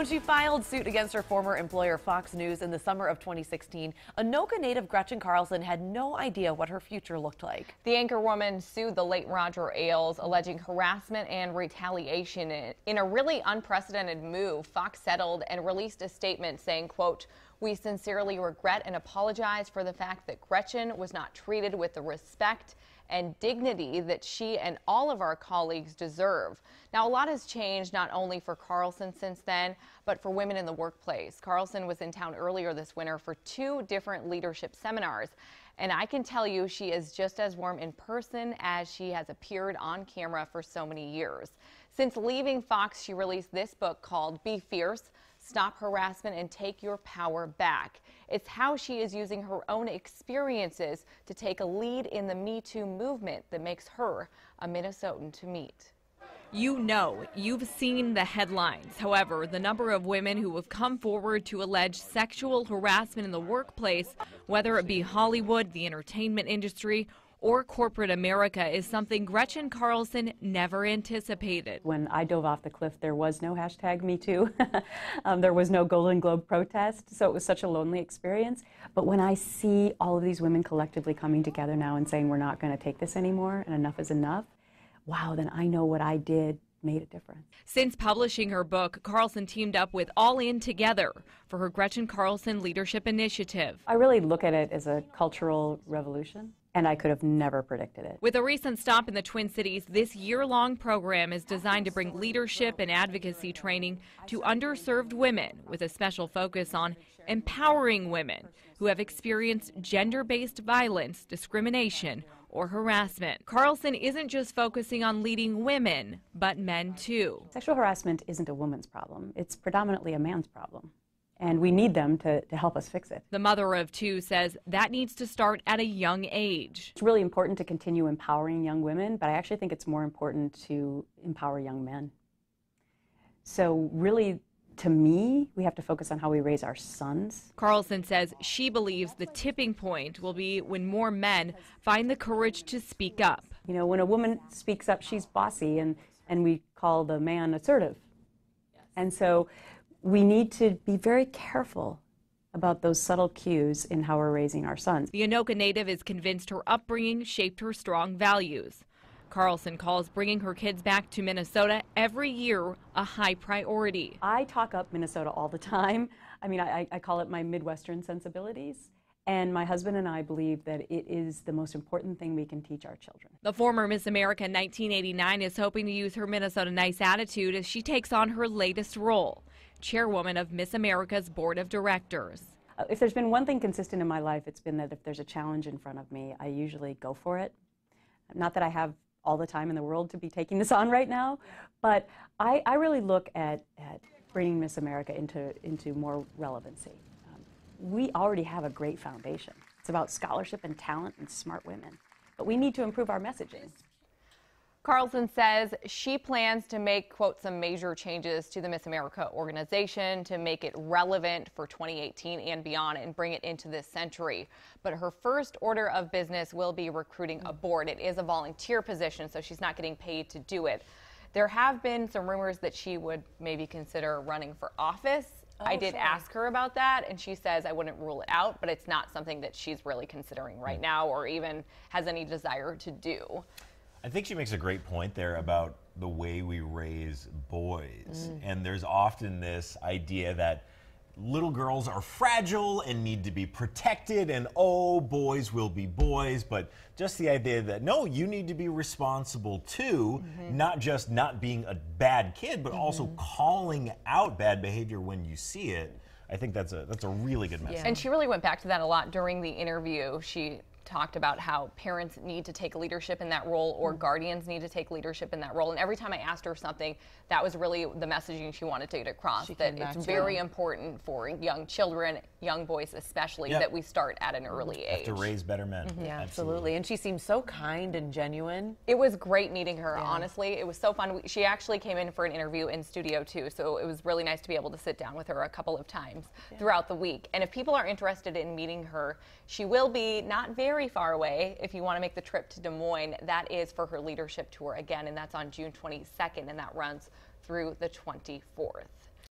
When she filed suit against her former employer Fox News in the summer of 2016, Anoka native Gretchen Carlson had no idea what her future looked like. The anchorwoman sued the late Roger Ailes, alleging harassment and retaliation. In a really unprecedented move, Fox settled and released a statement saying, quote, "We sincerely regret and apologize for the fact that Gretchen was not treated with the respect and dignity that she and all of our colleagues deserve." Now, a lot has changed not only for Carlson since then, but for women in the workplace. Carlson was in town earlier this winter for 2 different leadership seminars, and I can tell you she is just as warm in person as she has appeared on camera for so many years. Since leaving Fox, she released this book called Be Fierce: Stop Harassment and Take Your Power Back. It's how she is using her own experiences to take a lead in the Me Too movement that makes her a Minnesotan to meet. You know, you've seen the headlines. However, the number of women who have come forward to allege sexual harassment in the workplace, whether it be Hollywood, the entertainment industry, or corporate America, is something Gretchen Carlson never anticipated. When I dove off the cliff, there was no hashtag #MeToo. There was no Golden Globe protest, so it was such a lonely experience. But when I see all of these women collectively coming together now and saying we're not going to take this anymore and enough is enough, wow, then I know what I did made a difference. Since publishing her book, Carlson teamed up with All In Together for her Gretchen Carlson Leadership Initiative. I really look at it as a cultural revolution, and I could have never predicted it. With a recent stop in the Twin Cities, this year-long program is designed to bring leadership and advocacy training to underserved women, with a special focus on empowering women who have experienced gender-based violence, discrimination, or harassment. Carlson isn't just focusing on leading women, but men too. Sexual harassment isn't a woman's problem. It's predominantly a man's problem. And we need them to help us fix it. The mother of 2 says that needs to start at a young age. It's really important to continue empowering young women, but I actually think it's more important to empower young men. So really, to me, we have to focus on how we raise our sons. Carlson says she believes the tipping point will be when more men find the courage to speak up. You know, when a woman speaks up, she's bossy, and we call the man assertive. And so we need to be very careful about those subtle cues in how we're raising our sons. The Anoka native is convinced her upbringing shaped her strong values. Carlson calls bringing her kids back to Minnesota every year a high priority. I talk up Minnesota all the time. I mean, I call it my Midwestern sensibilities. And my husband and I believe that it is the most important thing we can teach our children. The former Miss America 1989 is hoping to use her Minnesota nice attitude as she takes on her latest role, chairwoman of Miss America's board of directors. If there's been one thing consistent in my life, it's been that if there's a challenge in front of me, I usually go for it. Not that I have all the time in the world to be taking this on right now, but I really look at bringing Miss America into more relevancy. We already have a great foundation. It's about scholarship and talent and smart women, but we need to improve our messaging. Carlson says she plans to make, quote, some major changes to the Miss America organization to make it relevant for 2018 and beyond and bring it into this century. But her first order of business will be recruiting a board. It is a volunteer position, so she's not getting paid to do it. There have been some rumors that she would maybe consider running for office. I did ask her about that, and she says I wouldn't rule it out, but it's not something that she's really considering right now or even has any desire to do. I think she makes a great point there about the way we raise boys. And there's often this idea that little girls are fragile and need to be protected, and oh, boys will be boys. But just the idea that, no, you need to be responsible too, not just not being a bad kid, but also calling out bad behavior when you see it. I think that's a really good message. Yeah. And she really went back to that a lot during the interview. She talked about how parents need to take leadership in that role, or guardians need to take leadership in that role. And every time I asked her something, that was really the messaging she wanted to get across, that it's very important for young children, young boys especially, that we start at an early age. Have to raise better men. Yeah, absolutely. And she seems so kind and genuine. It was great meeting her, honestly. It was so fun. She actually came in for an interview in studio too, so it was really nice to be able to sit down with her a couple of times throughout the week. And if people are interested in meeting her, she will be not very far away. If you want to make the trip to Des Moines, that is for her leadership tour again, and that's on June 22nd, and that runs through the 24th.